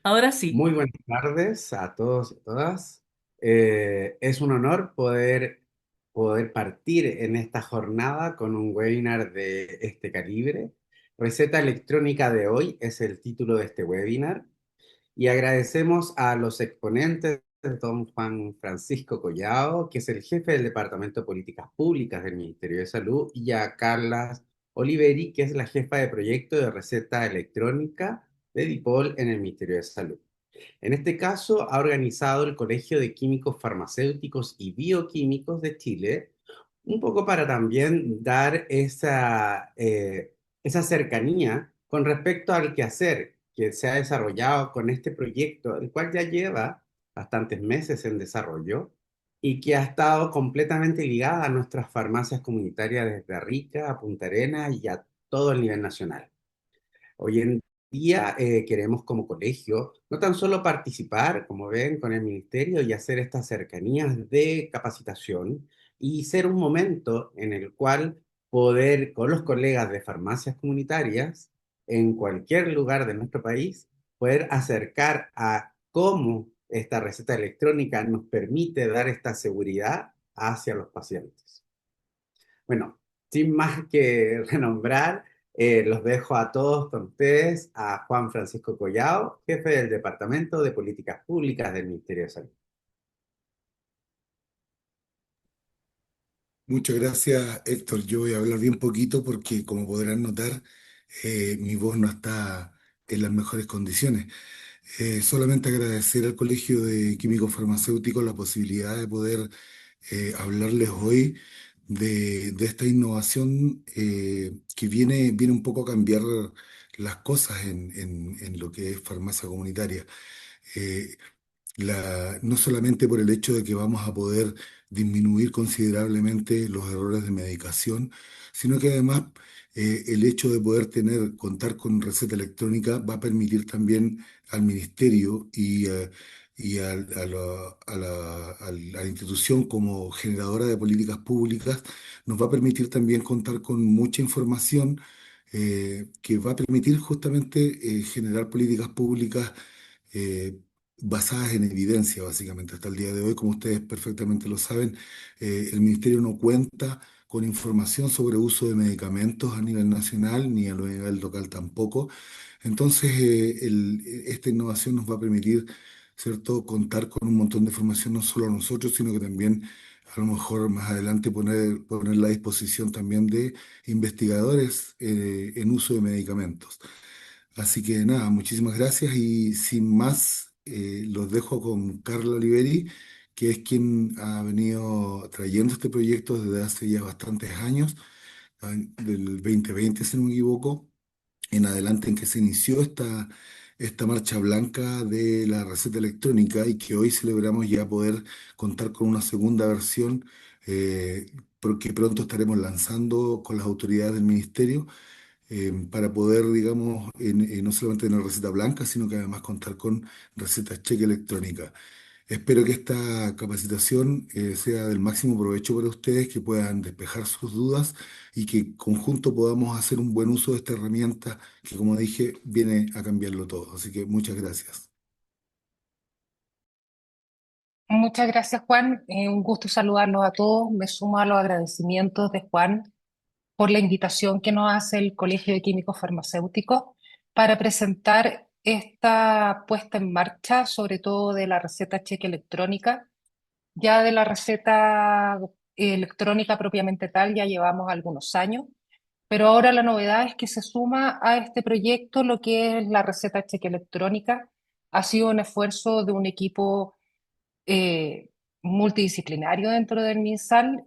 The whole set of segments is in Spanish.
Ahora sí. Muy buenas tardes a todos y todas. Es un honor poder partir en esta jornada con un webinar de este calibre. Receta electrónica de hoy es el título de este webinar y agradecemos a los exponentes de don Juan Francisco Collao, que es el jefe del Departamento de Políticas Públicas del Ministerio de Salud, y a Carla Oliveri, que es la jefa de proyecto de receta electrónica de DIPOL en el Ministerio de Salud. En este caso, ha organizado el Colegio de Químicos Farmacéuticos y Bioquímicos de Chile, un poco para también dar esa cercanía con respecto al quehacer que se ha desarrollado con este proyecto, el cual ya lleva bastantes meses en desarrollo y que ha estado completamente ligada a nuestras farmacias comunitarias desde Arica a Punta Arenas y a todo el nivel nacional. Hoy en día queremos como colegio no tan solo participar, como ven, con el ministerio y hacer estas cercanías de capacitación y ser un momento en el cual poder con los colegas de farmacias comunitarias en cualquier lugar de nuestro país, poder acercar a cómo esta receta electrónica nos permite dar esta seguridad hacia los pacientes. Bueno, sin más que renombrar, los dejo a todos con ustedes, a Juan Francisco Collao, jefe del Departamento de Políticas Públicas del Ministerio de Salud. Muchas gracias, Héctor. Yo voy a hablar bien poquito porque, como podrán notar, mi voz no está en las mejores condiciones. Solamente agradecer al Colegio de Químicos Farmacéuticos la posibilidad de poder hablarles hoy de esta innovación que viene un poco a cambiar las cosas en lo que es farmacia comunitaria. Eh, no solamente por el hecho de que vamos a poder disminuir considerablemente los errores de medicación, sino que además el hecho de poder contar con receta electrónica va a permitir también al ministerio y a la institución como generadora de políticas públicas, nos va a permitir también contar con mucha información que va a permitir justamente generar políticas públicas eh, basadas en evidencia, básicamente. Hasta el día de hoy, como ustedes perfectamente lo saben, el Ministerio no cuenta con información sobre uso de medicamentos a nivel nacional ni a nivel local tampoco. Entonces, esta innovación nos va a permitir, ¿cierto?, contar con un montón de información no solo a nosotros, sino que también a lo mejor más adelante ponerla a disposición también de investigadores en uso de medicamentos. Así que nada, muchísimas gracias y sin más, los dejo con Carla Oliveri, que es quien ha venido trayendo este proyecto desde hace ya bastantes años, del 2020 si no me equivoco, en adelante en que se inició esta marcha blanca de la receta electrónica y que hoy celebramos ya poder contar con una segunda versión, porque pronto estaremos lanzando con las autoridades del ministerio para poder, digamos, no solamente tener receta blanca, sino que además contar con recetas cheque electrónica. Espero que esta capacitación sea del máximo provecho para ustedes, que puedan despejar sus dudas y que en conjunto podamos hacer un buen uso de esta herramienta que, como dije, viene a cambiarlo todo. Así que muchas gracias. Muchas gracias, Juan. Un gusto saludarlos a todos. Me sumo a los agradecimientos de Juan por la invitación que nos hace el Colegio de Químicos Farmacéuticos para presentar esta puesta en marcha, sobre todo de la receta cheque electrónica. Ya de la receta electrónica propiamente tal, ya llevamos algunos años, pero ahora la novedad es que se suma a este proyecto lo que es la receta cheque electrónica. Ha sido un esfuerzo de un equipo eh, multidisciplinario dentro del MinSal.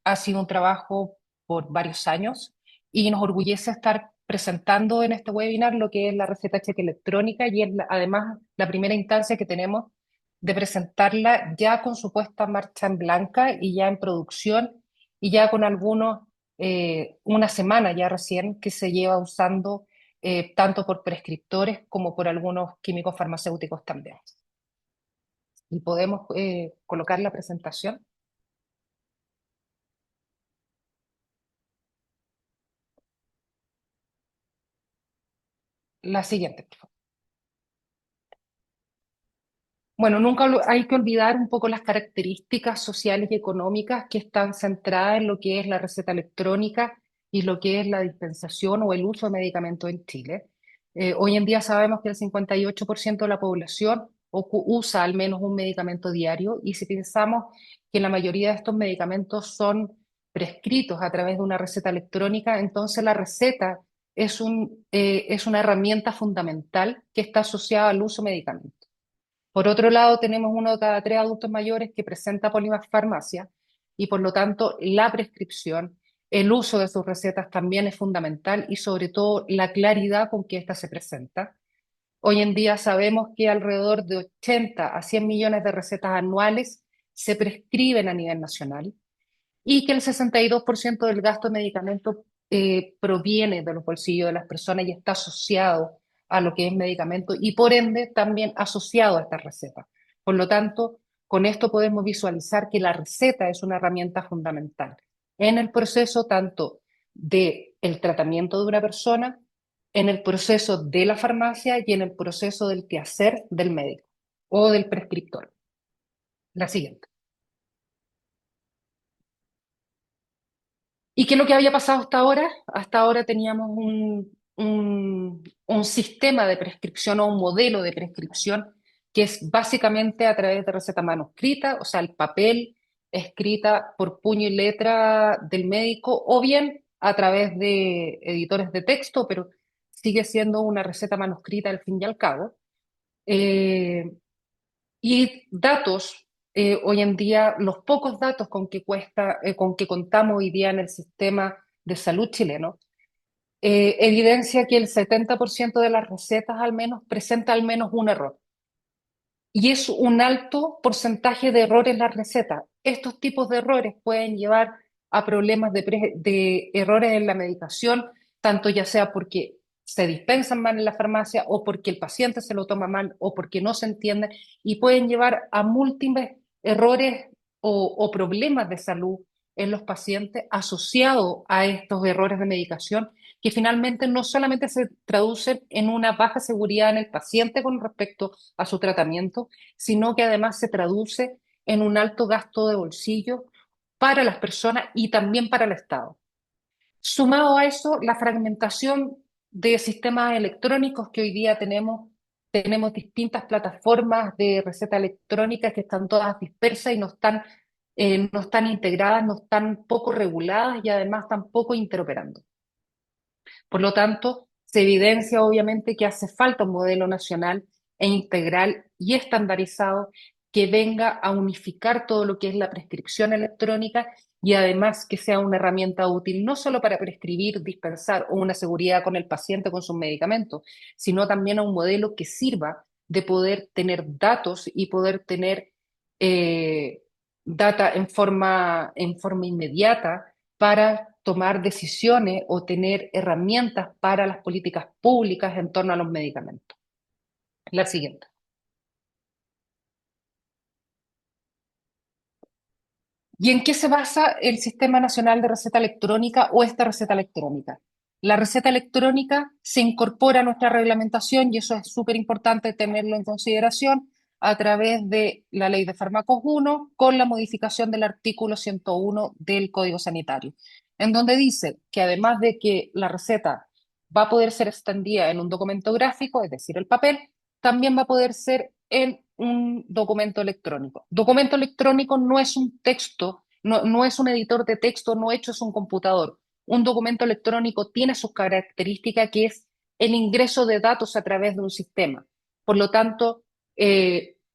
Ha sido un trabajo por varios años y nos orgullece estar presentando en este webinar lo que es la receta cheque electrónica y es además la primera instancia que tenemos de presentarla ya con su puesta en marcha en blanca y ya en producción y ya con algunos, una semana ya recién que se lleva usando tanto por prescriptores como por algunos químicos farmacéuticos también. Y podemos colocar la presentación. La siguiente, por favor. Bueno, nunca hay que olvidar un poco las características sociales y económicas que están centradas en lo que es la receta electrónica y lo que es la dispensación o el uso de medicamentos en Chile. Hoy en día sabemos que el 58% de la población usa al menos un medicamento diario, y si pensamos que la mayoría de estos medicamentos son prescritos a través de una receta electrónica, entonces la receta es una herramienta fundamental que está asociada al uso de medicamentos. Por otro lado, tenemos uno de cada tres adultos mayores que presenta polifarmacia, y por lo tanto la prescripción, el uso de sus recetas también es fundamental, y sobre todo la claridad con que ésta se presenta. Hoy en día sabemos que alrededor de 80 a 100 millones de recetas anuales se prescriben a nivel nacional, y que el 62% del gasto de medicamentos proviene de los bolsillos de las personas y está asociado a lo que es medicamento, y por ende también asociado a esta receta. Por lo tanto, con esto podemos visualizar que la receta es una herramienta fundamental en el proceso tanto del tratamiento de una persona, en el proceso de la farmacia y en el proceso del quehacer del médico o del prescriptor. La siguiente. ¿Y qué es lo que había pasado hasta ahora? Hasta ahora teníamos un sistema de prescripción o un modelo de prescripción que es básicamente a través de receta manuscrita, o sea, el papel escrita por puño y letra del médico, o bien a través de editores de texto, pero sigue siendo una receta manuscrita al fin y al cabo. Eh, y datos, hoy en día, los pocos datos con que contamos hoy día en el sistema de salud chileno, evidencia que el 70% de las recetas al menos presenta al menos un error. Y es un alto porcentaje de errores en la receta. Estos tipos de errores pueden llevar a problemas de errores en la medicación, tanto ya sea porque se dispensan mal en la farmacia, o porque el paciente se lo toma mal, o porque no se entiende, y pueden llevar a múltiples errores o problemas de salud en los pacientes asociados a estos errores de medicación, que finalmente no solamente se traducen en una baja seguridad en el paciente con respecto a su tratamiento, sino que además se traduce en un alto gasto de bolsillo para las personas y también para el Estado. Sumado a eso, la fragmentación de sistemas electrónicos que hoy día tenemos distintas plataformas de receta electrónica que están todas dispersas y no están integradas, no están poco reguladas y además tampoco interoperando. Por lo tanto, se evidencia obviamente que hace falta un modelo nacional e integral y estandarizado que venga a unificar todo lo que es la prescripción electrónica, y además que sea una herramienta útil no solo para prescribir, dispensar o una seguridad con el paciente con sus medicamentos, sino también a un modelo que sirva de poder tener datos y poder tener eh, data en forma inmediata para tomar decisiones o tener herramientas para las políticas públicas en torno a los medicamentos. La siguiente. ¿Y en qué se basa el Sistema Nacional de Receta Electrónica o esta receta electrónica? La receta electrónica se incorpora a nuestra reglamentación, y eso es súper importante tenerlo en consideración, a través de la Ley de Fármacos 1 con la modificación del artículo 101 del Código Sanitario, en donde dice que además de que la receta va a poder ser extendida en un documento gráfico, es decir, el papel, también va a poder ser en un documento electrónico. Documento electrónico no es un texto, no es un editor de texto, no hecho es un computador. Un documento electrónico tiene sus características, que es el ingreso de datos a través de un sistema. Por lo tanto,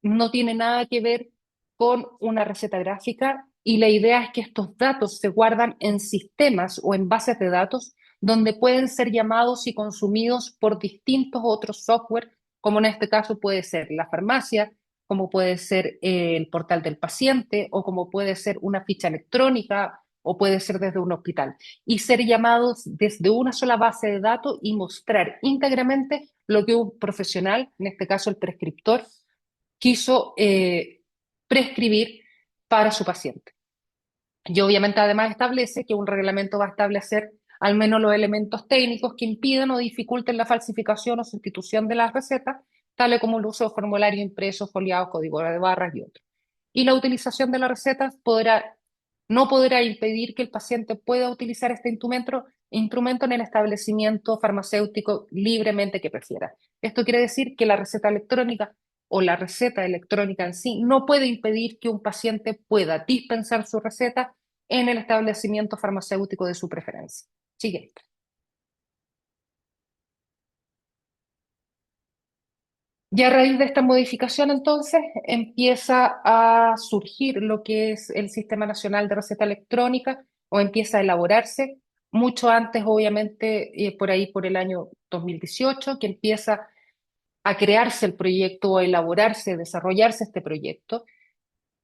no tiene nada que ver con una receta gráfica, y la idea es que estos datos se guardan en sistemas o en bases de datos donde pueden ser llamados y consumidos por distintos otros software, como en este caso puede ser la farmacia, como puede ser el portal del paciente, o como puede ser una ficha electrónica, o puede ser desde un hospital, y ser llamados desde una sola base de datos y mostrar íntegramente lo que un profesional, en este caso el prescriptor, quiso prescribir para su paciente. Y obviamente además establece que un reglamento va a establecer al menos los elementos técnicos que impidan o dificulten la falsificación o sustitución de las recetas, tales como el uso de formularios impresos, foliados, código de barras y otros. Y la utilización de la receta no podrá impedir que el paciente pueda utilizar este instrumento en el establecimiento farmacéutico libremente que prefiera. Esto quiere decir que la receta electrónica o la receta electrónica en sí no puede impedir que un paciente pueda dispensar su receta en el establecimiento farmacéutico de su preferencia. Siguiente. Y a raíz de esta modificación, entonces, empieza a surgir lo que es el Sistema Nacional de Receta Electrónica, o empieza a elaborarse mucho antes, obviamente, por ahí por el año 2018, que empieza a crearse el proyecto, o a elaborarse, desarrollarse este proyecto.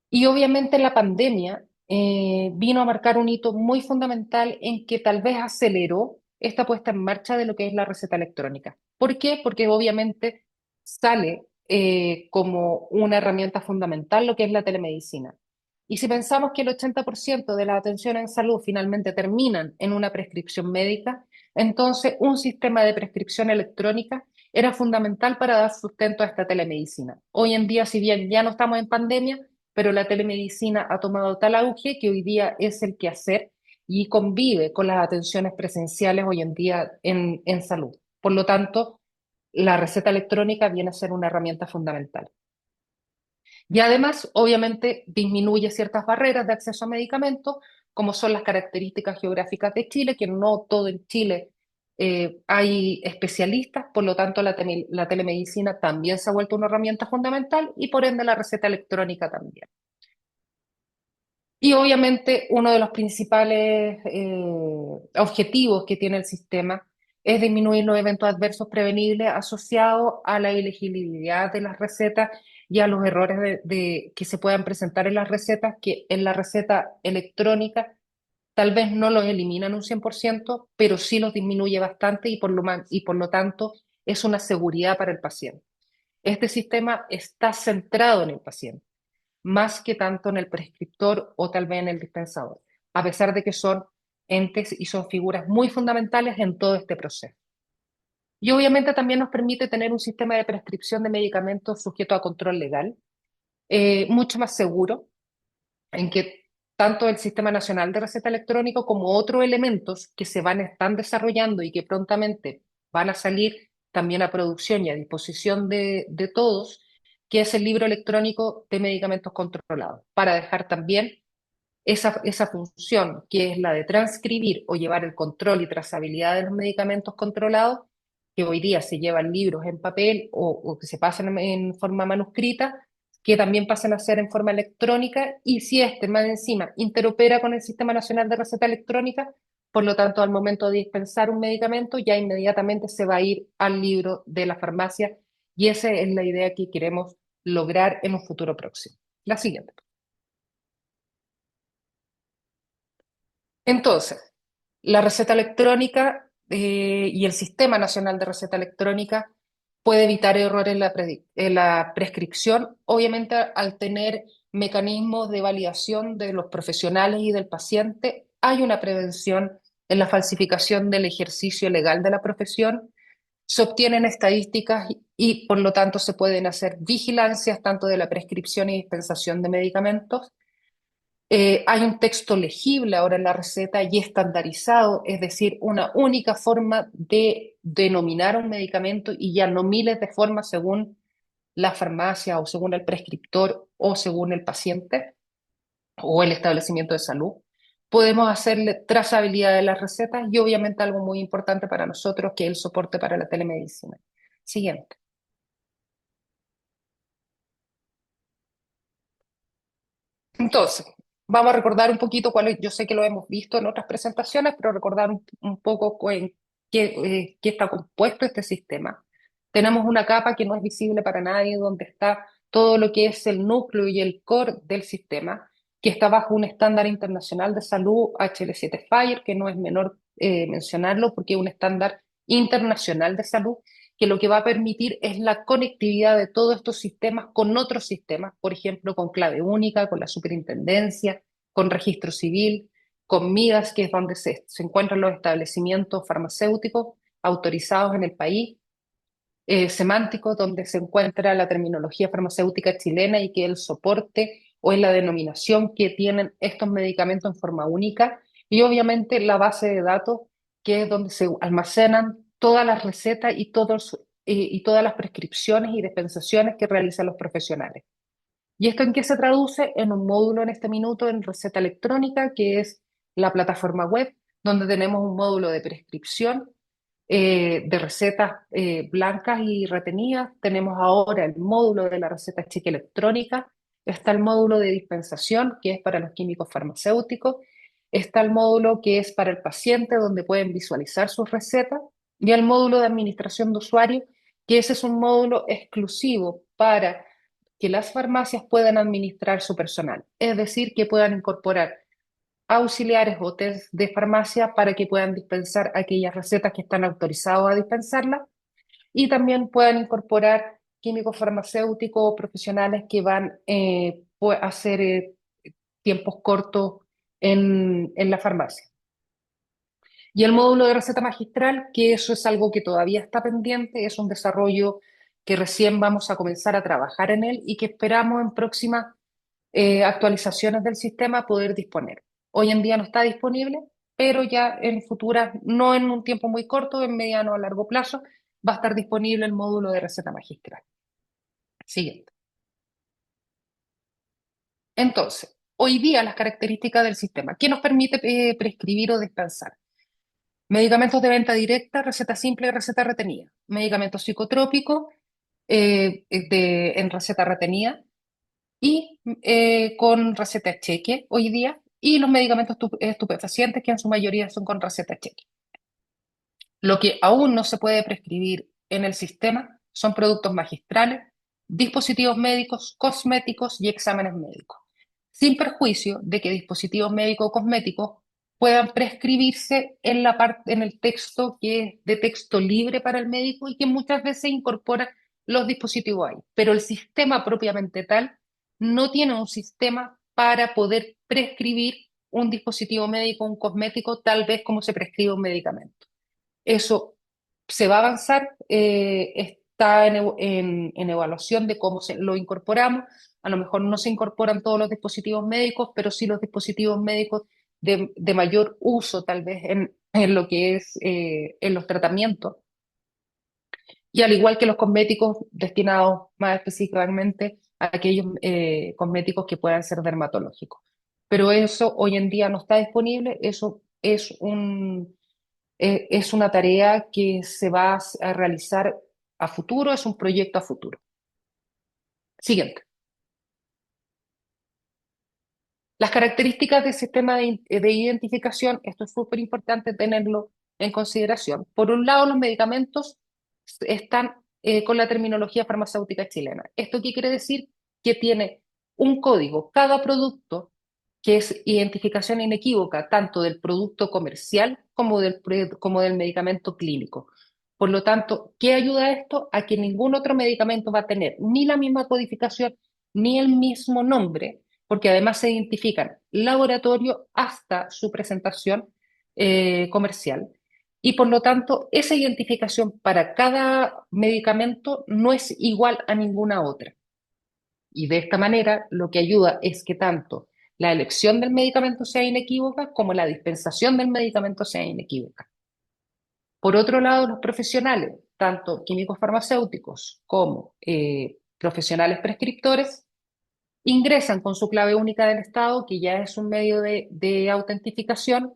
Y obviamente la pandemia vino a marcar un hito muy fundamental en que tal vez aceleró esta puesta en marcha de lo que es la receta electrónica. ¿Por qué? Porque obviamente sale como una herramienta fundamental lo que es la telemedicina. Y si pensamos que el 80% de las atenciones en salud finalmente terminan en una prescripción médica, entonces un sistema de prescripción electrónica era fundamental para dar sustento a esta telemedicina. Hoy en día, si bien ya no estamos en pandemia, pero la telemedicina ha tomado tal auge que hoy día es el quehacer y convive con las atenciones presenciales hoy en día en salud. Por lo tanto, la receta electrónica viene a ser una herramienta fundamental. Y además, obviamente, disminuye ciertas barreras de acceso a medicamentos, como son las características geográficas de Chile, que no todo en Chile hay especialistas, por lo tanto la telemedicina también se ha vuelto una herramienta fundamental y por ende la receta electrónica también. Y obviamente uno de los principales objetivos que tiene el sistema es disminuir los eventos adversos prevenibles asociados a la elegibilidad de las recetas y a los errores que se puedan presentar en las recetas, que en la receta electrónica tal vez no los eliminan un 100%, pero sí los disminuye bastante y por lo tanto es una seguridad para el paciente. Este sistema está centrado en el paciente más que tanto en el prescriptor o tal vez en el dispensador, a pesar de que son entes y son figuras muy fundamentales en todo este proceso. Y obviamente también nos permite tener un sistema de prescripción de medicamentos sujeto a control legal, mucho más seguro, en que tanto el Sistema Nacional de Receta Electrónica como otros elementos que están desarrollando y que prontamente van a salir también a producción y a disposición de todos, que es el libro electrónico de medicamentos controlados, para dejar también esa función que es la de transcribir o llevar el control y trazabilidad de los medicamentos controlados, que hoy día se llevan libros en papel o que se pasan en forma manuscrita, que también pasen a ser en forma electrónica, y si este más encima interopera con el Sistema Nacional de Receta Electrónica, por lo tanto al momento de dispensar un medicamento ya inmediatamente se va a ir al libro de la farmacia, y esa es la idea que queremos lograr en un futuro próximo. La siguiente. Entonces, la receta electrónica y el Sistema Nacional de Receta Electrónica puede evitar errores en la prescripción, obviamente al tener mecanismos de validación de los profesionales y del paciente, hay una prevención en la falsificación del ejercicio legal de la profesión, se obtienen estadísticas y por lo tanto se pueden hacer vigilancias tanto de la prescripción y dispensación de medicamentos. Hay un texto legible ahora en la receta y estandarizado, es decir, una única forma de denominar un medicamento y ya no miles de formas según la farmacia o según el prescriptor o según el paciente o el establecimiento de salud. Podemos hacerle trazabilidad de las recetas y obviamente algo muy importante para nosotros que es el soporte para la telemedicina. Siguiente. Entonces, vamos a recordar un poquito yo sé que lo hemos visto en otras presentaciones, pero recordar un poco qué está compuesto este sistema. Tenemos una capa que no es visible para nadie, donde está todo lo que es el núcleo y el core del sistema, que está bajo un estándar internacional de salud HL7 Fire, que no es menor mencionarlo porque es un estándar internacional de salud que lo que va a permitir es la conectividad de todos estos sistemas con otros sistemas, por ejemplo, con clave única, con la superintendencia, con registro civil, con MIDAS, que es donde se encuentran los establecimientos farmacéuticos autorizados en el país, semántico donde se encuentra la terminología farmacéutica chilena y que el soporte o es la denominación que tienen estos medicamentos en forma única, y obviamente la base de datos, que es donde se almacenan todas las recetas y todas las prescripciones y dispensaciones que realizan los profesionales. ¿Y esto en qué se traduce? En un módulo en este minuto en receta electrónica, que es la plataforma web, donde tenemos un módulo de prescripción de recetas blancas y retenidas. Tenemos ahora el módulo de la receta cheque electrónica. Está el módulo de dispensación, que es para los químicos farmacéuticos. Está el módulo que es para el paciente, donde pueden visualizar sus recetas. Y el módulo de administración de usuario, que ese es un módulo exclusivo para que las farmacias puedan administrar su personal. Es decir, que puedan incorporar auxiliares o test de farmacia para que puedan dispensar aquellas recetas que están autorizados a dispensarlas, y también puedan incorporar químicos farmacéuticos o profesionales que van a hacer tiempos cortos en la farmacia. Y el módulo de receta magistral, que eso es algo que todavía está pendiente, es un desarrollo que recién vamos a comenzar a trabajar en él y que esperamos en próximas actualizaciones del sistema poder disponer. Hoy en día no está disponible, pero ya en futuras, no en un tiempo muy corto, en mediano o largo plazo, va a estar disponible el módulo de receta magistral. Siguiente. Entonces, hoy día las características del sistema. ¿Qué nos permite prescribir o dispensar? Medicamentos de venta directa, receta simple y receta retenida. Medicamentos psicotrópicos en receta retenida y con receta cheque hoy día, y los medicamentos estupefacientes, que en su mayoría son con receta cheque. Lo que aún no se puede prescribir en el sistema son productos magistrales, dispositivos médicos, cosméticos y exámenes médicos, sin perjuicio de que dispositivos médicos o cosméticos puedan prescribirse en el texto que es de texto libre para el médico y que muchas veces incorpora los dispositivos ahí. Pero el sistema propiamente tal no tiene un sistema para poder prescribir un dispositivo médico o un cosmético tal vez como se prescribe un medicamento. Eso se va a avanzar, está en evaluación de cómo lo incorporamos. A lo mejor no se incorporan todos los dispositivos médicos, pero sí los dispositivos médicos de mayor uso, tal vez en lo que es en los tratamientos. Y al igual que los cosméticos destinados más específicamente a aquellos cosméticos que puedan ser dermatológicos. Pero eso hoy en día no está disponible, eso es una tarea que se va a realizar a futuro, es un proyecto a futuro. Siguiente. Las características del sistema de identificación, esto es súper importante tenerlo en consideración. Por un lado, los medicamentos están con la terminología farmacéutica chilena. ¿Esto qué quiere decir? Que tiene un código, cada producto, que es identificación inequívoca, tanto del producto comercial como del medicamento clínico. Por lo tanto, ¿qué ayuda esto? A que ningún otro medicamento va a tener ni la misma codificación ni el mismo nombre, porque además se identifican laboratorio hasta su presentación comercial. Y por lo tanto, esa identificación para cada medicamento no es igual a ninguna otra. Y de esta manera, lo que ayuda es que tanto la elección del medicamento sea inequívoca como la dispensación del medicamento sea inequívoca. Por otro lado, los profesionales, tanto químicos farmacéuticos como profesionales prescriptores, ingresan con su clave única del Estado, que ya es un medio de autentificación,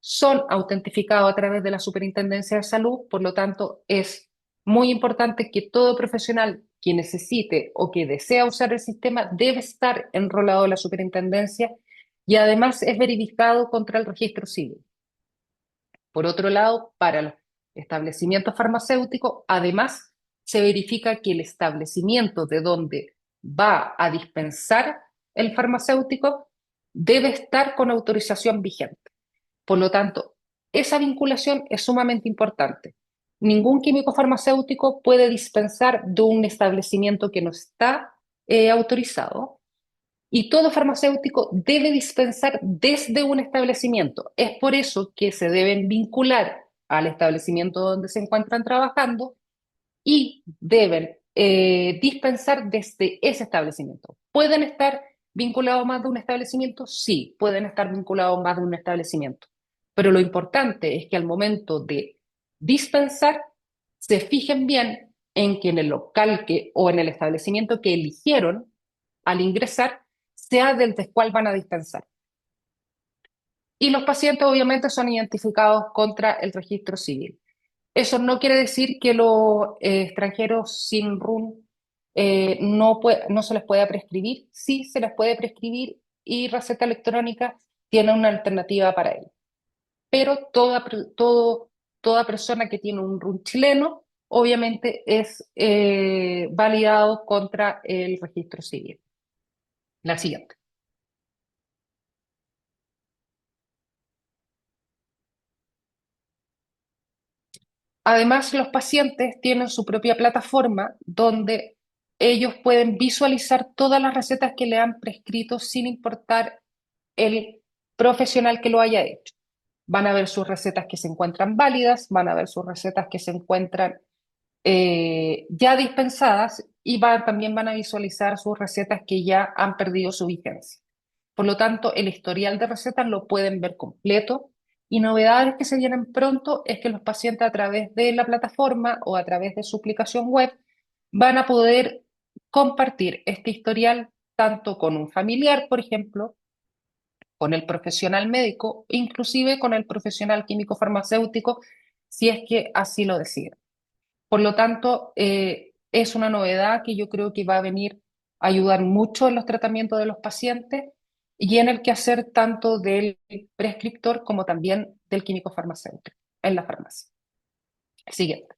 son autentificados a través de la Superintendencia de Salud. Por lo tanto, es muy importante que todo profesional que necesite o que desea usar el sistema debe estar enrolado en la Superintendencia y además es verificado contra el registro civil. Por otro lado, para los establecimientos farmacéuticos, además se verifica que el establecimiento de donde va a dispensar el farmacéutico debe estar con autorización vigente. Por lo tanto, esa vinculación es sumamente importante. Ningún químico farmacéutico puede dispensar de un establecimiento que no está autorizado, y todo farmacéutico debe dispensar desde un establecimiento. Es por eso que se deben vincular al establecimiento donde se encuentran trabajando y deben dispensar desde ese establecimiento. ¿Pueden estar vinculados a más de un establecimiento? Sí, pueden estar vinculados a más de un establecimiento. Pero lo importante es que al momento de dispensar, se fijen bien en que en el local o en el establecimiento que eligieron al ingresar sea del cual van a dispensar. Y los pacientes obviamente son identificados contra el registro civil. Eso no quiere decir que los extranjeros sin RUN no se les pueda prescribir. Sí se les puede prescribir y receta electrónica tiene una alternativa para ello. Pero toda persona que tiene un RUN chileno obviamente es validado contra el registro civil. La siguiente. Además, los pacientes tienen su propia plataforma donde ellos pueden visualizar todas las recetas que le han prescrito sin importar el profesional que lo haya hecho. Van a ver sus recetas que se encuentran válidas, van a ver sus recetas que se encuentran ya dispensadas y también van a visualizar sus recetas que ya han perdido su vigencia. Por lo tanto, el historial de recetas lo pueden ver completo y novedades que se vienen pronto es que los pacientes a través de la plataforma o a través de su aplicación web van a poder compartir este historial tanto con un familiar, por ejemplo, con el profesional médico, inclusive con el profesional químico farmacéutico, si es que así lo deciden. Por lo tanto, es una novedad que yo creo que va a venir a ayudar mucho en los tratamientos de los pacientes y en el quehacer tanto del prescriptor como también del químico farmacéutico en la farmacia. Siguiente.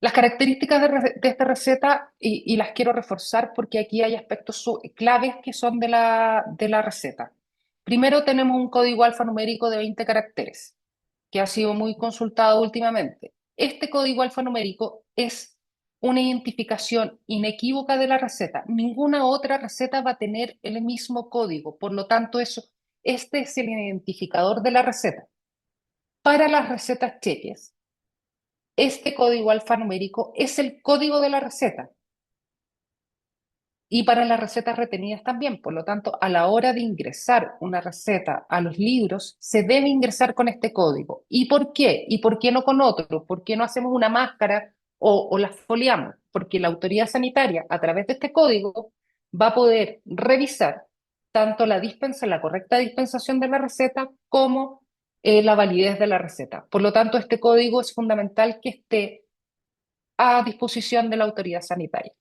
Las características de esta receta, y las quiero reforzar porque aquí hay aspectos claves que son de la receta. Primero tenemos un código alfanumérico de 20 caracteres, que ha sido muy consultado últimamente. Este código alfanumérico es una identificación inequívoca de la receta. Ninguna otra receta va a tener el mismo código, por lo tanto, este es el identificador de la receta. Para las recetas cheques, este código alfanumérico es el código de la receta y para las recetas retenidas también. Por lo tanto, a la hora de ingresar una receta a los libros, se debe ingresar con este código. ¿Y por qué? ¿Y por qué no con otro? ¿Por qué no hacemos una máscara o las foliamos? Porque la autoridad sanitaria, a través de este código, va a poder revisar tanto la correcta dispensación de la receta como la validez de la receta. Por lo tanto, este código es fundamental que esté a disposición de la autoridad sanitaria.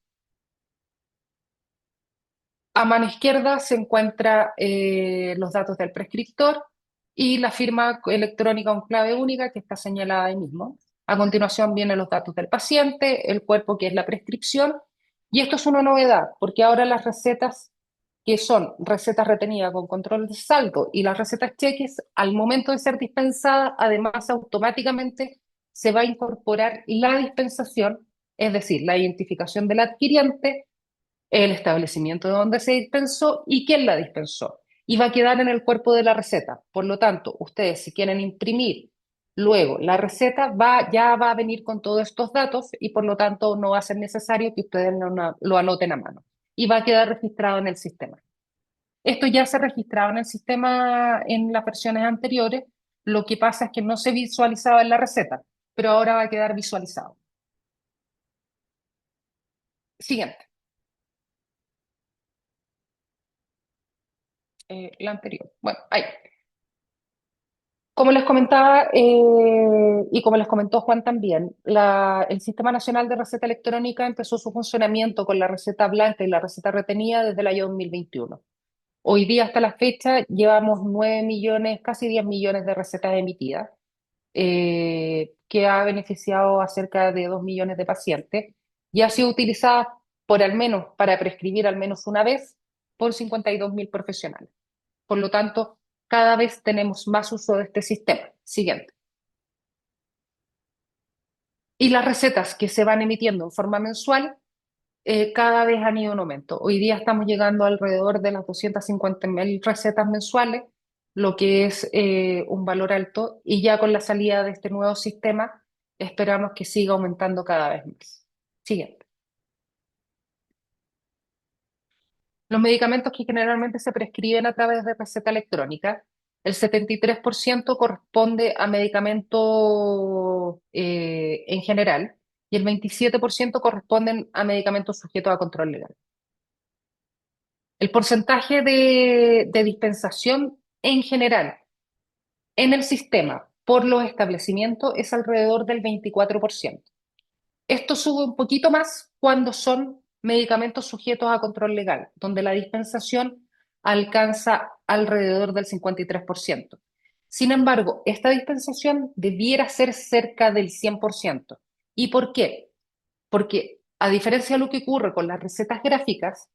A mano izquierda se encuentra los datos del prescriptor y la firma electrónica con clave única que está señalada ahí mismo. A continuación vienen los datos del paciente, el cuerpo que es la prescripción. Y esto es una novedad, porque ahora las recetas que son recetas retenidas con control de saldo y las recetas cheques, al momento de ser dispensadas, además automáticamente se va a incorporar la dispensación, es decir, la identificación del adquiriente, el establecimiento de donde se dispensó y quién la dispensó. Y va a quedar en el cuerpo de la receta. Por lo tanto, ustedes si quieren imprimir luego la receta, ya va a venir con todos estos datos y por lo tanto no va a ser necesario que ustedes lo anoten a mano. Y va a quedar registrado en el sistema. Esto ya se registraba en el sistema en las versiones anteriores. Lo que pasa es que no se visualizaba en la receta, pero ahora va a quedar visualizado. Siguiente. La anterior. Bueno, ahí. Como les comentaba, y como les comentó Juan también, el Sistema Nacional de Receta Electrónica empezó su funcionamiento con la receta blanca y la receta retenida desde el año 2021. Hoy día, hasta la fecha, llevamos 9 millones, casi 10 millones de recetas emitidas, que ha beneficiado a cerca de 2 millones de pacientes y ha sido utilizada para prescribir al menos una vez por 52.000 profesionales. Por lo tanto, cada vez tenemos más uso de este sistema. Siguiente. Y las recetas que se van emitiendo en forma mensual cada vez han ido en aumento. Hoy día estamos llegando alrededor de las 250.000 recetas mensuales, lo que es un valor alto, y ya con la salida de este nuevo sistema esperamos que siga aumentando cada vez más. Siguiente. Los medicamentos que generalmente se prescriben a través de receta electrónica, el 73% corresponde a medicamentos en general y el 27% corresponden a medicamentos sujetos a control legal. El porcentaje de dispensación en general en el sistema por los establecimientos es alrededor del 24%. Esto sube un poquito más cuando son medicamentos sujetos a control legal, donde la dispensación alcanza alrededor del 53%. Sin embargo, esta dispensación debiera ser cerca del 100%. ¿Y por qué? Porque a diferencia de lo que ocurre con las recetas gráficas,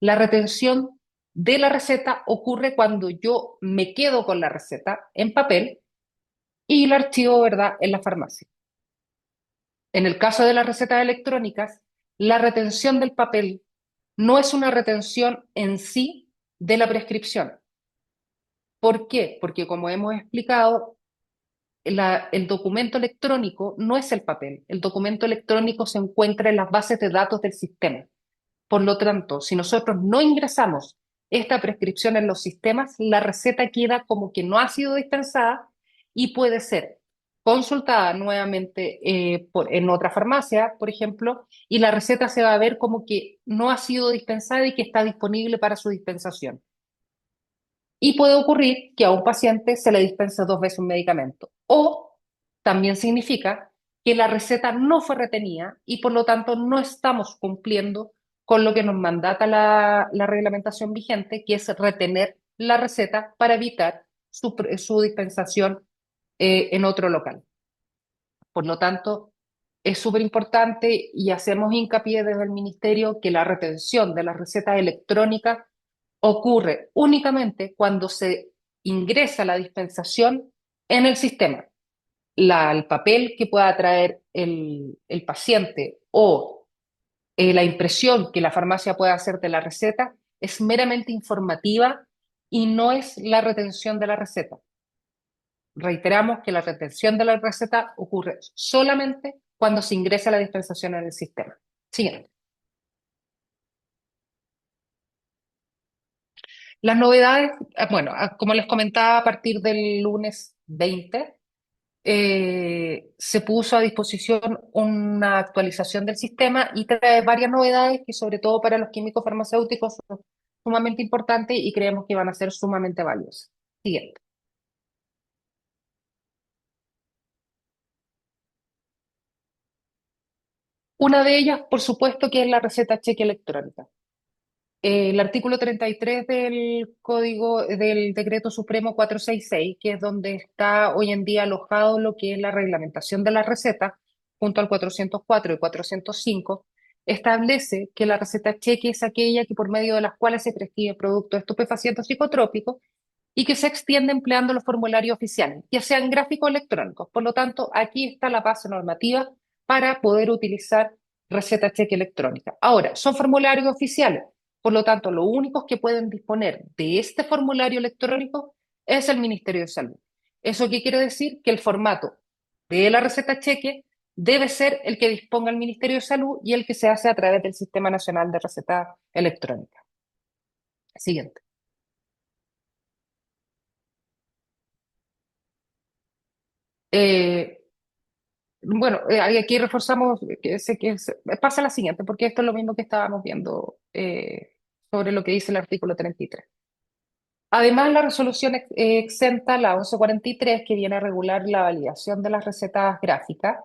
la retención de la receta ocurre cuando yo me quedo con la receta en papel y la archivo, ¿verdad?, en la farmacia. En el caso de las recetas electrónicas, la retención del papel no es una retención en sí de la prescripción. ¿Por qué? Porque como hemos explicado, el documento electrónico no es el papel. El documento electrónico se encuentra en las bases de datos del sistema. Por lo tanto, si nosotros no ingresamos esta prescripción en los sistemas, la receta queda como que no ha sido dispensada y puede ser consultada nuevamente en otra farmacia, por ejemplo, y la receta se va a ver como que no ha sido dispensada y que está disponible para su dispensación. Y puede ocurrir que a un paciente se le dispense 2 veces un medicamento. O también significa que la receta no fue retenida y por lo tanto no estamos cumpliendo con lo que nos mandata la reglamentación vigente, que es retener la receta para evitar su dispensación en otro local. Por lo tanto, es súper importante y hacemos hincapié desde el Ministerio que la retención de las recetas electrónicas ocurre únicamente cuando se ingresa la dispensación en el sistema. El papel que pueda traer el paciente o la impresión que la farmacia pueda hacer de la receta es meramente informativa y no es la retención de la receta. Reiteramos que la retención de la receta ocurre solamente cuando se ingresa la dispensación en el sistema. Siguiente. Las novedades, bueno, como les comentaba, a partir del lunes 20 se puso a disposición una actualización del sistema y trae varias novedades que sobre todo para los químicos farmacéuticos son sumamente importantes y creemos que van a ser sumamente valiosas. Siguiente. Una de ellas, por supuesto, que es la receta cheque electrónica. El artículo 33 del Código del Decreto Supremo 466, que es donde está hoy en día alojado lo que es la reglamentación de las recetas, junto al 404 y 405, establece que la receta cheque es aquella que por medio de las cuales se prescribe productos estupefacientes o psicotrópicos y que se extiende empleando los formularios oficiales, ya sean gráficos o electrónicos. Por lo tanto, aquí está la base normativa para poder utilizar receta cheque electrónica. Ahora, son formularios oficiales. Por lo tanto, los únicos que pueden disponer de este formulario electrónico es el Ministerio de Salud. ¿Eso qué quiere decir? Que el formato de la receta cheque debe ser el que disponga el Ministerio de Salud y el que se hace a través del Sistema Nacional de Receta Electrónica. Siguiente. Eh, bueno, aquí reforzamos pasa la siguiente, porque esto es lo mismo que estábamos viendo sobre lo que dice el artículo 33. Además, la resolución exenta, la 1143, que viene a regular la validación de las recetas gráficas,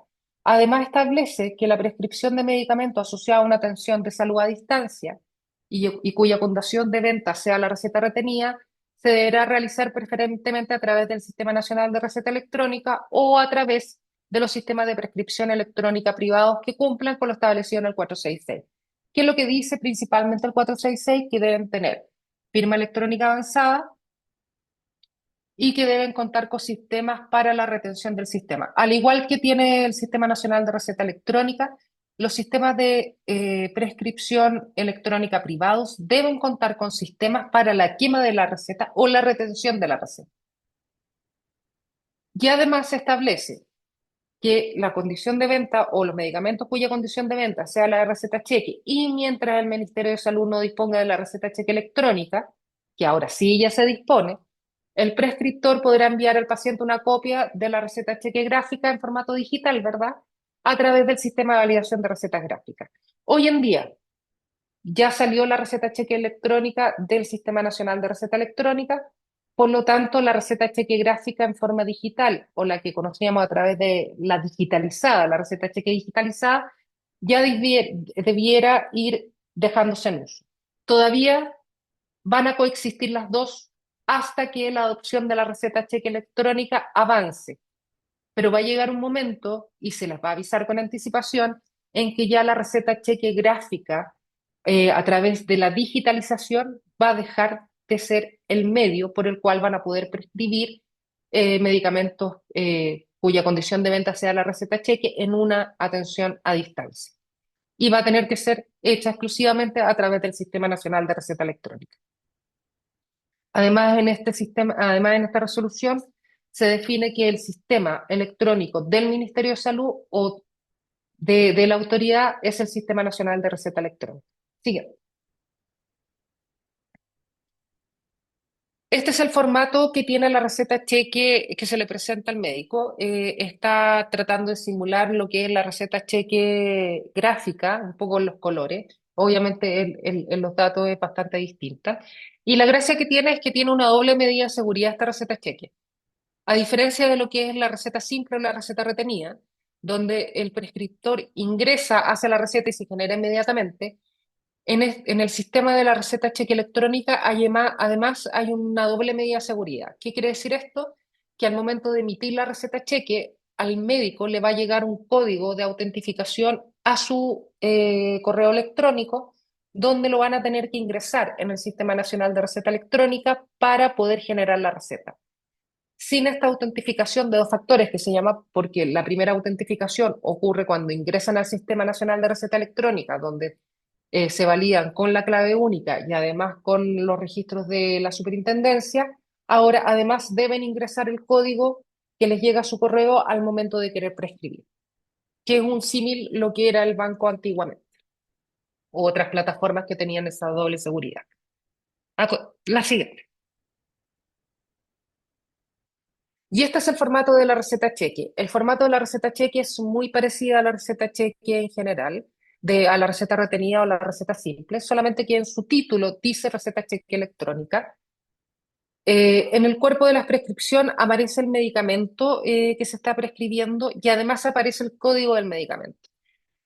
además establece que la prescripción de medicamentos asociados a una atención de salud a distancia y cuya condición de venta sea la receta retenida, se deberá realizar preferentemente a través del Sistema Nacional de Receta Electrónica o a través de los sistemas de prescripción electrónica privados que cumplan con lo establecido en el 466. ¿Qué es lo que dice principalmente el 466? Que deben tener firma electrónica avanzada y que deben contar con sistemas para la retención del sistema. Al igual que tiene el Sistema Nacional de Receta Electrónica, los sistemas de prescripción electrónica privados deben contar con sistemas para la quema de la receta o la retención de la receta. Y además se establece que la condición de venta o los medicamentos cuya condición de venta sea la de receta cheque, y mientras el Ministerio de Salud no disponga de la receta cheque electrónica, que ahora sí ya se dispone, el prescriptor podrá enviar al paciente una copia de la receta cheque gráfica en formato digital, ¿verdad? A través del sistema de validación de recetas gráficas. Hoy en día ya salió la receta cheque electrónica del Sistema Nacional de Receta Electrónica, por lo tanto, la receta cheque gráfica en forma digital, o la que conocíamos a través de la digitalizada, la receta cheque digitalizada, ya debiera ir dejándose en uso. Todavía van a coexistir las dos hasta que la adopción de la receta cheque electrónica avance, pero va a llegar un momento, y se les va a avisar con anticipación, en que ya la receta cheque gráfica, a través de la digitalización, va a dejar de ser el medio por el cual van a poder prescribir medicamentos cuya condición de venta sea la receta cheque en una atención a distancia. Y va a tener que ser hecha exclusivamente a través del Sistema Nacional de Receta Electrónica. Además, en este sistema, además, en esta resolución se define que el sistema electrónico del Ministerio de Salud o de la autoridad es el Sistema Nacional de Receta Electrónica. Sigue. Este es el formato que tiene la receta cheque que se le presenta al médico. Está tratando de simular lo que es la receta cheque gráfica, un poco en los colores. Obviamente en los datos es bastante distinta. Y la gracia que tiene es que tiene una doble medida de seguridad esta receta cheque. A diferencia de lo que es la receta simple o la receta retenida, donde el prescriptor ingresa, hace la receta y se genera inmediatamente, en el sistema de la receta cheque electrónica además hay una doble medida de seguridad. ¿Qué quiere decir esto? Que al momento de emitir la receta cheque, al médico le va a llegar un código de autentificación a su correo electrónico, donde lo van a tener que ingresar en el Sistema Nacional de Receta Electrónica para poder generar la receta. Sin esta autentificación de dos factores, que se llama, porque la primera autentificación ocurre cuando ingresan al Sistema Nacional de Receta Electrónica, donde se validan con la clave única y además con los registros de la superintendencia. Ahora además deben ingresar el código que les llega a su correo al momento de querer prescribir, que es un símil lo que era el banco antiguamente, u otras plataformas que tenían esa doble seguridad. La siguiente. Y este es el formato de la receta cheque. El formato de la receta cheque es muy parecido a la receta cheque en general, a la receta retenida o la receta simple, solamente que en su título dice receta cheque electrónica. En el cuerpo de la prescripción aparece el medicamento que se está prescribiendo, y además aparece el código del medicamento.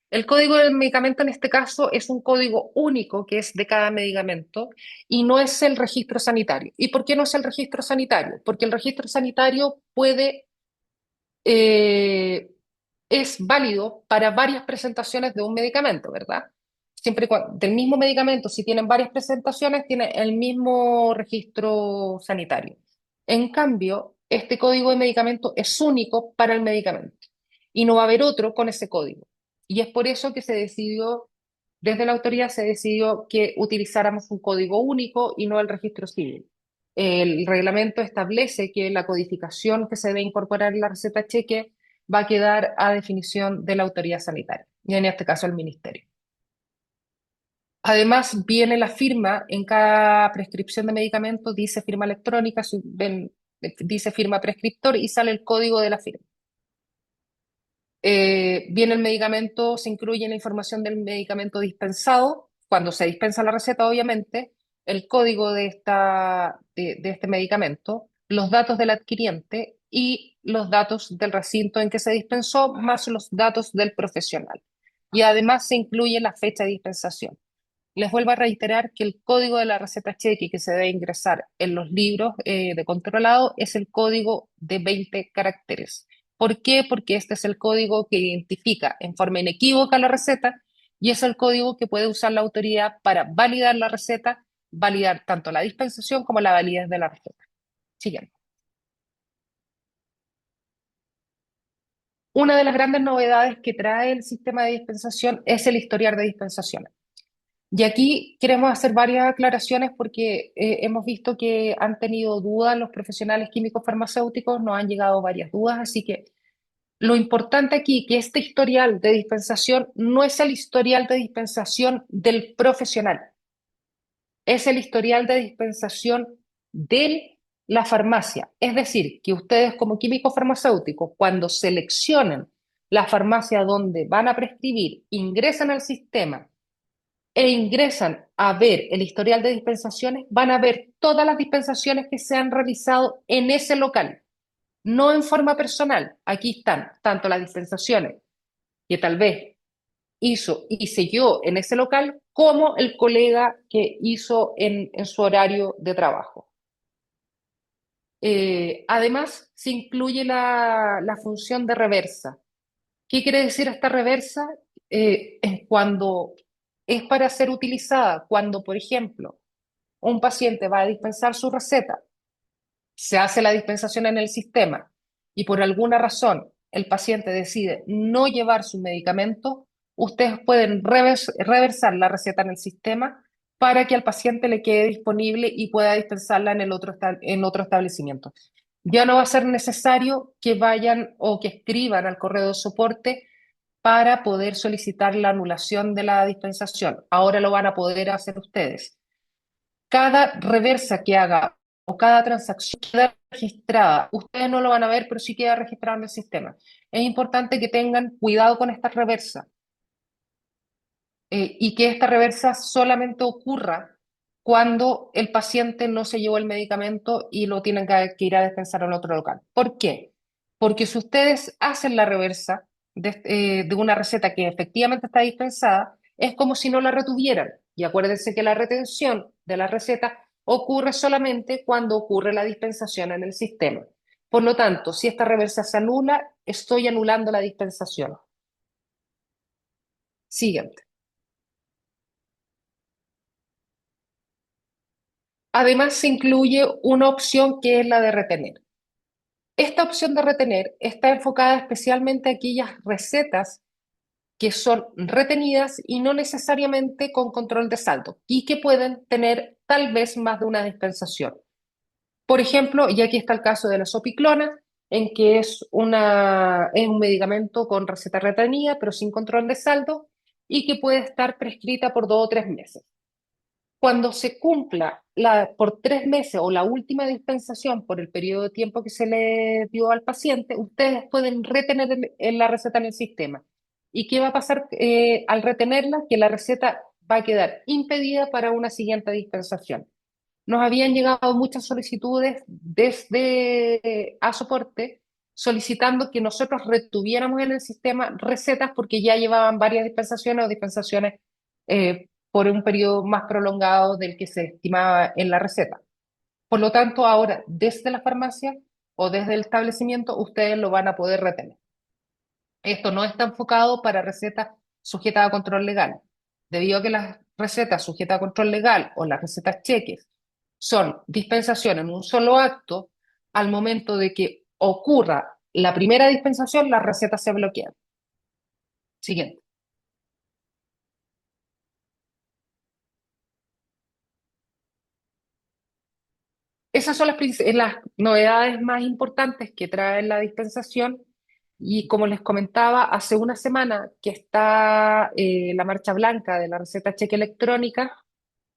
El código del medicamento en este caso es un código único que es de cada medicamento y no es el registro sanitario. ¿Y por qué no es el registro sanitario? Porque el registro sanitario eh, es válido para varias presentaciones de un medicamento, ¿verdad? Siempre y cuando, del mismo medicamento, si tienen varias presentaciones, tiene el mismo registro sanitario. En cambio, este código de medicamento es único para el medicamento y no va a haber otro con ese código. Y es por eso que se decidió, desde la autoridad se decidió que utilizáramos un código único y no el registro civil. El reglamento establece que la codificación que se debe incorporar en la receta cheque va a quedar a definición de la autoridad sanitaria, y en este caso el ministerio. Además, viene la firma en cada prescripción de medicamentos, dice firma electrónica, dice firma prescriptor y sale el código de la firma. Viene el medicamento, se incluye la información del medicamento dispensado, cuando se dispensa la receta, obviamente, el código de este medicamento, los datos del adquiriente y los datos del recinto en que se dispensó, más los datos del profesional. Y además se incluye la fecha de dispensación. Les vuelvo a reiterar que el código de la receta cheque que se debe ingresar en los libros de controlado es el código de 20 caracteres. ¿Por qué? Porque este es el código que identifica en forma inequívoca la receta y es el código que puede usar la autoridad para validar la receta, validar tanto la dispensación como la validez de la receta. Siguiente. Una de las grandes novedades que trae el sistema de dispensación es el historial de dispensaciones. Y aquí queremos hacer varias aclaraciones porque hemos visto que han tenido dudas los profesionales químicos farmacéuticos, nos han llegado varias dudas, así que lo importante aquí que este historial de dispensación no es el historial de dispensación del profesional, es el historial de dispensación de la farmacia. Es decir, que ustedes como químicos farmacéuticos, cuando seleccionen la farmacia donde van a prescribir, ingresan al sistema e ingresan a ver el historial de dispensaciones, van a ver todas las dispensaciones que se han realizado en ese local, no en forma personal. Aquí están tanto las dispensaciones que tal vez hizo y siguió en ese local, como el colega que hizo en su horario de trabajo. Además, se incluye la función de reversa. ¿Qué quiere decir esta reversa? Es cuando es para ser utilizada, cuando, por ejemplo, un paciente va a dispensar su receta, se hace la dispensación en el sistema y por alguna razón el paciente decide no llevar su medicamento, ustedes pueden reversar la receta en el sistema para que al paciente le quede disponible y pueda dispensarla en otro establecimiento. Ya no va a ser necesario que vayan o que escriban al correo de soporte para poder solicitar la anulación de la dispensación. Ahora lo van a poder hacer ustedes. Cada reversa que haga o cada transacción queda registrada. Ustedes no lo van a ver, pero sí queda registrado en el sistema. Es importante que tengan cuidado con esta reversa y que esta reversa solamente ocurra cuando el paciente no se llevó el medicamento y lo tienen que ir a dispensar en otro local. ¿Por qué? Porque si ustedes hacen la reversa de una receta que efectivamente está dispensada, es como si no la retuvieran. Y acuérdense que la retención de la receta ocurre solamente cuando ocurre la dispensación en el sistema. Por lo tanto, si esta reversa se anula, estoy anulando la dispensación. Siguiente. Además, se incluye una opción que es la de retener. Esta opción de retener está enfocada especialmente a aquellas recetas que son retenidas y no necesariamente con control de saldo y que pueden tener tal vez más de una dispensación. Por ejemplo, y aquí está el caso de la sopiclona, en que es un medicamento con receta retenida pero sin control de saldo y que puede estar prescrita por 2 o 3 meses. Cuando se cumpla por 3 meses o la última dispensación por el periodo de tiempo que se le dio al paciente, ustedes pueden retener la receta en el sistema. ¿Y qué va a pasar al retenerla? Que la receta va a quedar impedida para una siguiente dispensación. Nos habían llegado muchas solicitudes desde a soporte solicitando que nosotros retuviéramos en el sistema recetas porque ya llevaban varias dispensaciones o dispensaciones por un periodo más prolongado del que se estimaba en la receta. Por lo tanto, ahora desde la farmacia o desde el establecimiento ustedes lo van a poder retener. Esto no está enfocado para recetas sujetas a control legal, debido a que las recetas sujetas a control legal o las recetas cheques son dispensación en un solo acto. Al momento de que ocurra la primera dispensación, las recetas se bloquean. Siguiente. Esas son las novedades más importantes que trae la dispensación y como les comentaba, hace una semana que está la marcha blanca de la receta cheque electrónica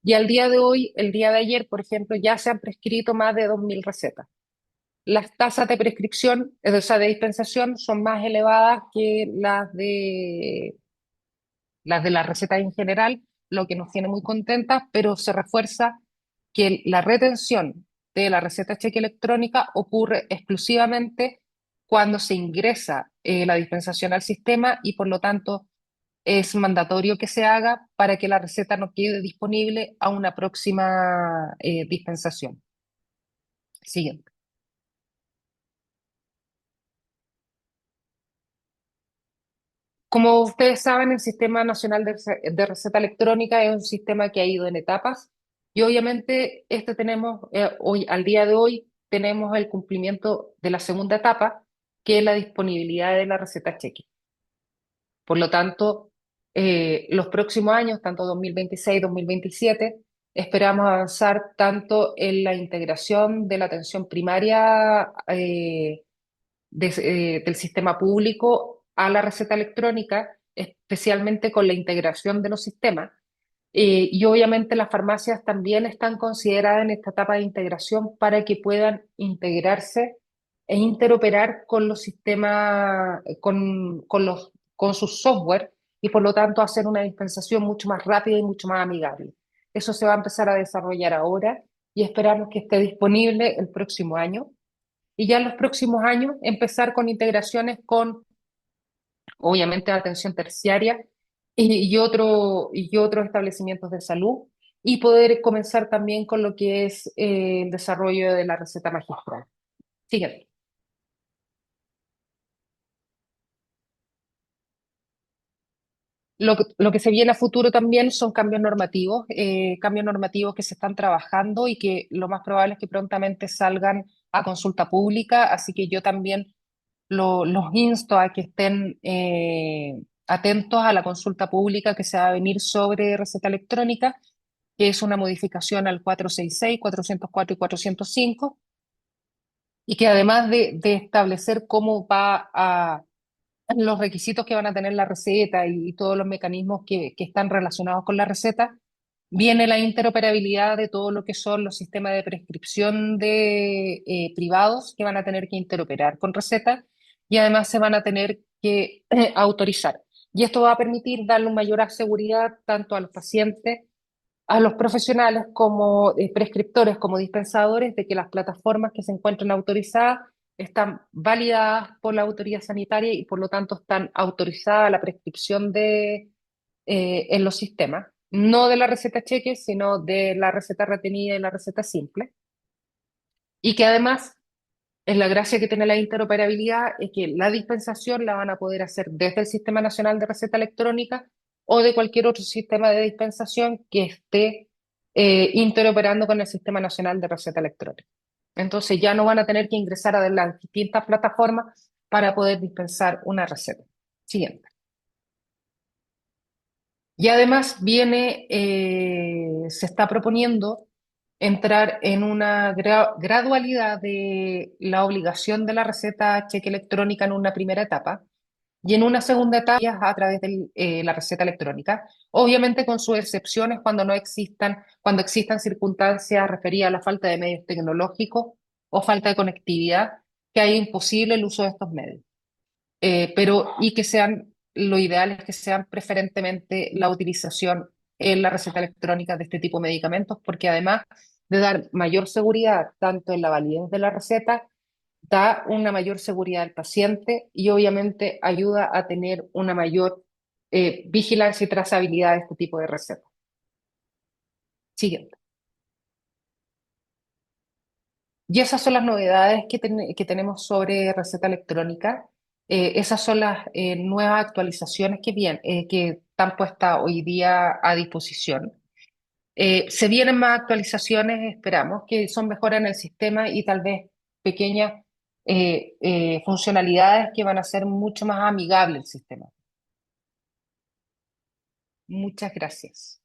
y al día de hoy, el día de ayer, por ejemplo, ya se han prescrito más de 2.000 recetas. Las tasas de prescripción, o sea, de dispensación, son más elevadas que las de las recetas en general, lo que nos tiene muy contentas, pero se refuerza que la retención de la receta cheque electrónica ocurre exclusivamente cuando se ingresa la dispensación al sistema y por lo tanto es mandatorio que se haga para que la receta no quede disponible a una próxima dispensación. Siguiente. Como ustedes saben, el Sistema Nacional de Receta Electrónica es un sistema que ha ido en etapas y obviamente hoy, al día de hoy, tenemos el cumplimiento de la segunda etapa, que es la disponibilidad de la receta cheque. Por lo tanto, Los próximos años, tanto 2026, 2027, esperamos avanzar tanto en la integración de la atención primaria del sistema público a la receta electrónica, especialmente con la integración de los sistemas. Y obviamente las farmacias también están consideradas en esta etapa de integración para que puedan integrarse e interoperar con los sistemas, con sus software y por lo tanto hacer una dispensación mucho más rápida y mucho más amigable. Eso se va a empezar a desarrollar ahora y esperamos que esté disponible el próximo año. Y ya en los próximos años empezar con integraciones con, obviamente, atención terciaria y otros establecimientos de salud y poder comenzar también con lo que es el desarrollo de la receta magistral. Siguiente. Lo que se viene a futuro también son cambios normativos que se están trabajando y que lo más probable es que prontamente salgan a consulta pública, así que yo también los insto a que estén atentos a la consulta pública que se va a venir sobre receta electrónica, que es una modificación al 466, 404 y 405, y que además de establecer cómo va a los requisitos que van a tener la receta y todos los mecanismos que están relacionados con la receta, viene la interoperabilidad de todo lo que son los sistemas de prescripción de privados que van a tener que interoperar con receta y además se van a tener que autorizar. Y esto va a permitir darle una mayor seguridad tanto a los pacientes, a los profesionales como prescriptores, como dispensadores, de que las plataformas que se encuentren autorizadas están validadas por la autoridad sanitaria y por lo tanto están autorizadas a la prescripción en los sistemas, no de la receta cheque, sino de la receta retenida y la receta simple. Y que además, la gracia que tiene la interoperabilidad es que la dispensación la van a poder hacer desde el Sistema Nacional de Receta Electrónica o de cualquier otro sistema de dispensación que esté interoperando con el Sistema Nacional de Receta Electrónica. Entonces ya no van a tener que ingresar a las distintas plataformas para poder dispensar una receta. Siguiente. Y además se está proponiendo entrar en una gradualidad de la obligación de la receta cheque electrónica en una primera etapa y en una segunda etapa a través de la receta electrónica, obviamente con sus excepciones cuando existan circunstancias referidas a la falta de medios tecnológicos o falta de conectividad, que haga imposible el uso de estos medios. Y que sean, lo ideal es que sean preferentemente la utilización en la receta electrónica de este tipo de medicamentos, porque además de dar mayor seguridad tanto en la validez de la receta, da una mayor seguridad al paciente y obviamente ayuda a tener una mayor vigilancia y trazabilidad de este tipo de recetas. Siguiente. Y esas son las novedades que tenemos sobre receta electrónica. Esas son las nuevas actualizaciones que están puestas hoy día a disposición. Se vienen más actualizaciones, esperamos, que son mejoras en el sistema y tal vez pequeñas funcionalidades que van a ser mucho más amigable el sistema. Muchas gracias.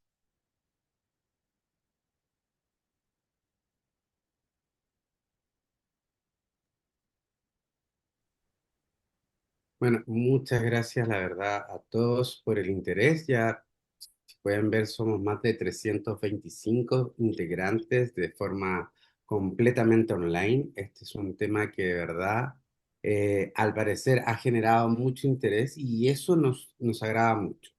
Bueno, muchas gracias, la verdad, a todos por el interés. Ya, si pueden ver, somos más de 325 integrantes de forma completamente online. Este es un tema que de verdad, al parecer, ha generado mucho interés y eso nos agrada mucho.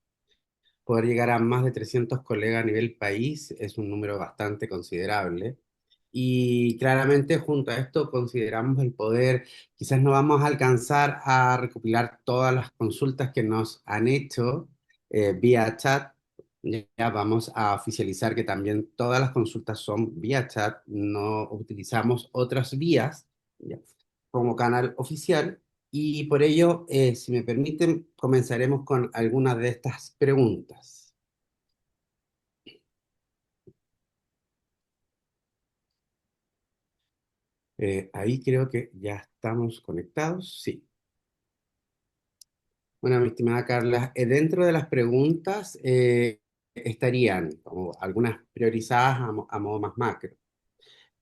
Poder llegar a más de 300 colegas a nivel país es un número bastante considerable. Y claramente junto a esto consideramos el poder, quizás no vamos a alcanzar a recopilar todas las consultas que nos han hecho vía chat. Ya vamos a oficializar que también todas las consultas son vía chat, no utilizamos otras vías, ¿ya?, como canal oficial. Y por ello, si me permiten, comenzaremos con algunas de estas preguntas. Ahí creo que ya estamos conectados. Sí. Bueno, mi estimada Carla, dentro de las preguntas estarían como algunas priorizadas a modo más macro.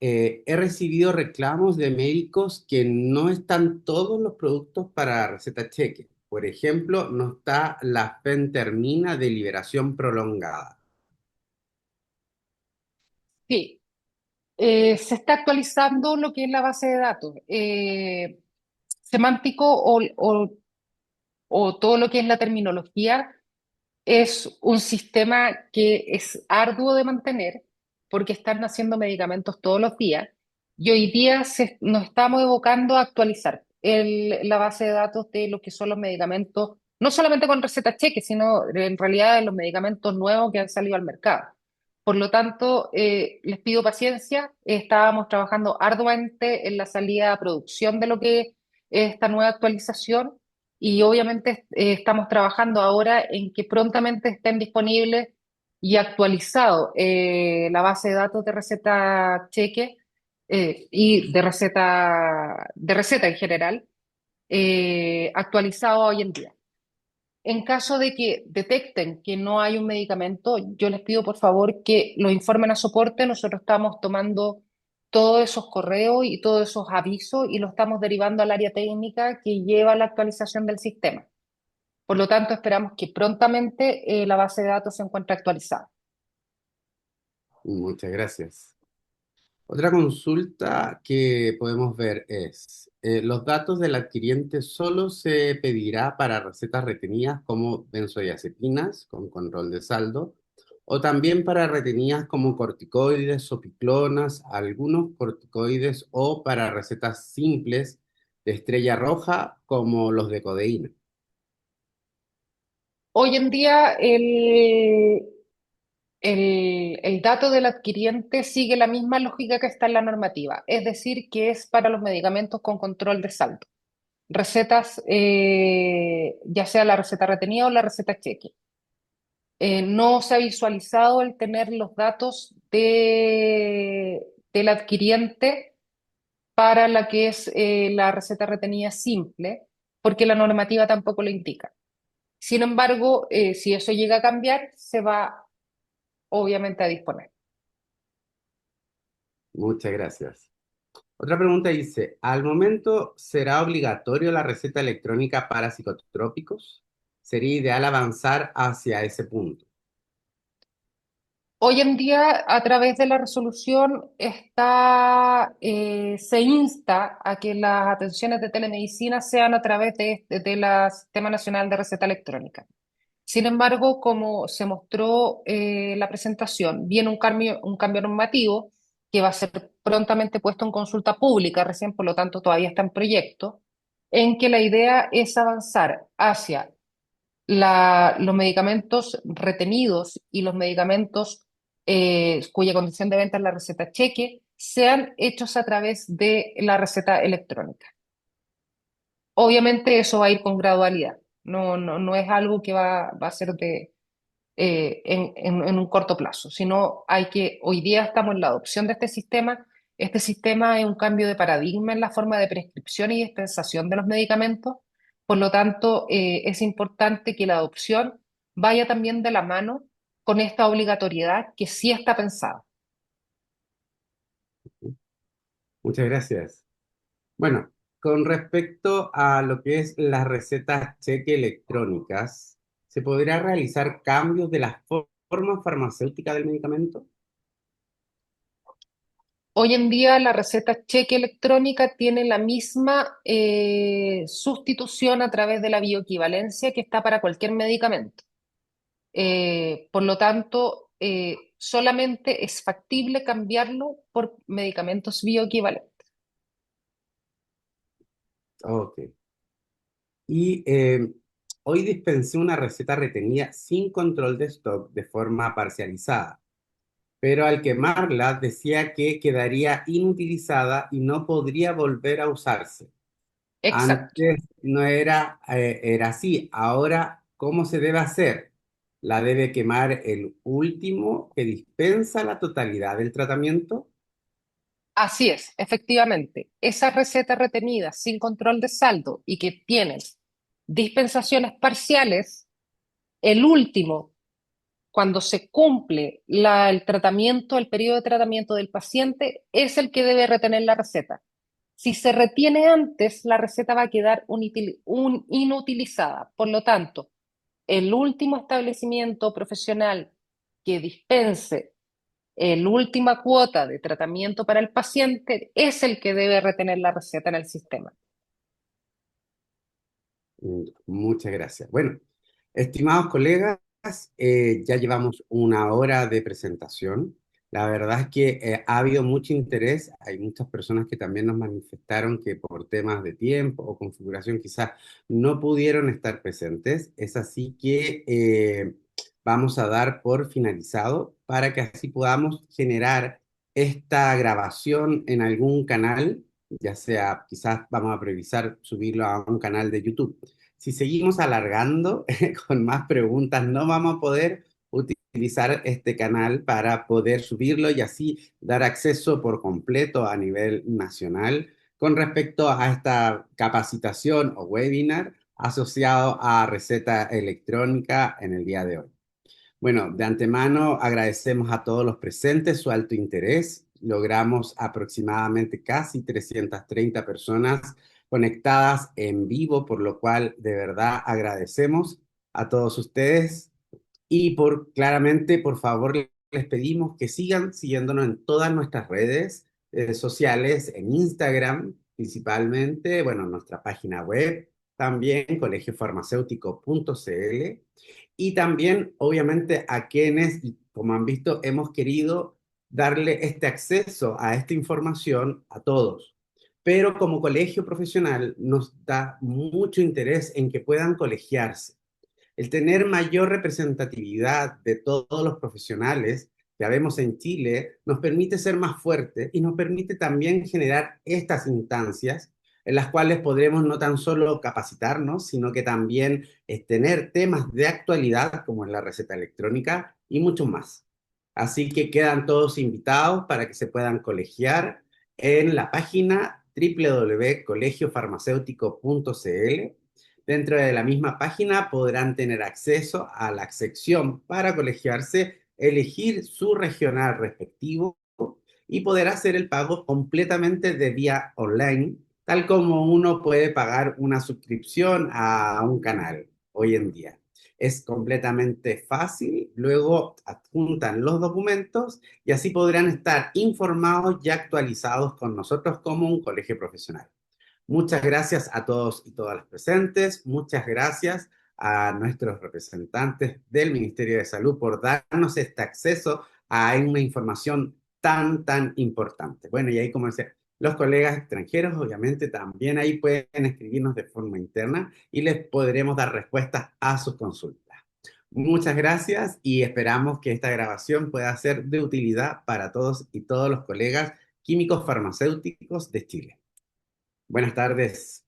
He recibido reclamos de médicos que no están todos los productos para receta cheque. Por ejemplo, no está la fentermina de liberación prolongada. Sí, se está actualizando lo que es la base de datos. Semántico o todo lo que es la terminología es un sistema que es arduo de mantener porque están naciendo medicamentos todos los días y hoy día nos estamos evocando a actualizar la base de datos de lo que son los medicamentos, no solamente con receta cheque, sino en realidad de los medicamentos nuevos que han salido al mercado. Por lo tanto, les pido paciencia. Estábamos trabajando arduamente en la salida a producción de lo que es esta nueva actualización y obviamente estamos trabajando ahora en que prontamente estén disponibles y actualizado la base de datos de receta cheque y de receta en general, actualizado hoy en día. En caso de que detecten que no hay un medicamento, yo les pido por favor que lo informen a soporte. Nosotros estamos tomando todos esos correos y todos esos avisos y lo estamos derivando al área técnica que lleva la actualización del sistema. Por lo tanto, esperamos que prontamente la base de datos se encuentre actualizada. Muchas gracias. Otra consulta que podemos ver es, ¿los datos del adquiriente solo se pedirá para recetas retenidas como benzodiazepinas con control de saldo o también para retenidas como corticoides, sopiclonas, algunos corticoides o para recetas simples de estrella roja como los de codeína? Hoy en día, el dato del adquiriente sigue la misma lógica que está en la normativa, es decir, que es para los medicamentos con control de saldo. Recetas, ya sea la receta retenida o la receta cheque. No se ha visualizado el tener los datos del adquiriente para la que es la receta retenida simple, porque la normativa tampoco lo indica. Sin embargo, si eso llega a cambiar, se va obviamente a disponer. Muchas gracias. Otra pregunta dice, ¿al momento será obligatorio la receta electrónica para psicotrópicos? Sería ideal avanzar hacia ese punto. Hoy en día, a través de la resolución, se insta a que las atenciones de telemedicina sean a través de la Sistema Nacional de Receta Electrónica. Sin embargo, como se mostró la presentación, viene un cambio normativo que va a ser prontamente puesto en consulta pública, recién, por lo tanto, todavía está en proyecto, en que la idea es avanzar hacia los medicamentos retenidos y los medicamentos cuya condición de venta es la receta cheque sean hechos a través de la receta electrónica. Obviamente eso va a ir con gradualidad, no es algo que va a ser en un corto plazo, sino hoy día estamos en la adopción de este sistema. Este sistema es un cambio de paradigma en la forma de prescripción y dispensación de los medicamentos. Por lo tanto, es importante que la adopción vaya también de la mano con esta obligatoriedad que sí está pensada. Muchas gracias. Bueno, con respecto a lo que es las recetas cheque electrónicas, ¿se podría realizar cambios de la forma farmacéutica del medicamento? Hoy en día la receta cheque electrónica tiene la misma sustitución a través de la bioequivalencia que está para cualquier medicamento. Por lo tanto, solamente es factible cambiarlo por medicamentos bioequivalentes. Ok. Y hoy dispensé una receta retenida sin control de stock de forma parcializada, pero al quemarla decía que quedaría inutilizada y no podría volver a usarse. Exacto. Antes no era, era así. Ahora, ¿cómo se debe hacer? ¿La debe quemar el último que dispensa la totalidad del tratamiento? Así es, efectivamente. Esas recetas retenidas sin control de saldo y que tienen dispensaciones parciales, el último, cuando se cumple el tratamiento, el periodo de tratamiento del paciente, es el que debe retener la receta. Si se retiene antes, la receta va a quedar inutilizada. Por lo tanto, el último establecimiento profesional que dispense la última cuota de tratamiento para el paciente es el que debe retener la receta en el sistema. Muchas gracias. Bueno, estimados colegas, ya llevamos una hora de presentación. La verdad es que ha habido mucho interés. Hay muchas personas que también nos manifestaron que por temas de tiempo o configuración quizás no pudieron estar presentes. Es así que vamos a dar por finalizado para que así podamos generar esta grabación en algún canal, ya sea quizás vamos a previsar subirlo a un canal de YouTube. Si seguimos alargando con más preguntas, no vamos a poder utilizar este canal para poder subirlo y así dar acceso por completo a nivel nacional con respecto a esta capacitación o webinar asociado a receta electrónica en el día de hoy. Bueno, de antemano agradecemos a todos los presentes su alto interés. Logramos aproximadamente casi 330 personas conectadas en vivo, por lo cual de verdad agradecemos a todos ustedes y claramente, por favor, les pedimos que sigan siguiéndonos en todas nuestras redes sociales, en Instagram principalmente, bueno, nuestra página web también, colegiofarmacéutico.cl, y también, obviamente, a quienes, como han visto, hemos querido darle este acceso a esta información a todos. Pero como colegio profesional nos da mucho interés en que puedan colegiarse. El tener mayor representatividad de todos los profesionales que habemos en Chile nos permite ser más fuertes y nos permite también generar estas instancias en las cuales podremos no tan solo capacitarnos, sino que también tener temas de actualidad como en la receta electrónica y mucho más. Así que quedan todos invitados para que se puedan colegiar en la página www.colegiofarmacéutico.cl. Dentro de la misma página podrán tener acceso a la sección para colegiarse, elegir su regional respectivo y poder hacer el pago completamente de vía online, tal como uno puede pagar una suscripción a un canal hoy en día. Es completamente fácil, luego adjuntan los documentos y así podrán estar informados y actualizados con nosotros como un colegio profesional. Muchas gracias a todos y todas las presentes. Muchas gracias a nuestros representantes del Ministerio de Salud por darnos este acceso a una información tan importante. Bueno, y ahí, como decía, los colegas extranjeros, obviamente, también ahí pueden escribirnos de forma interna y les podremos dar respuestas a sus consultas. Muchas gracias y esperamos que esta grabación pueda ser de utilidad para todos y todos los colegas químicos farmacéuticos de Chile. Buenas tardes.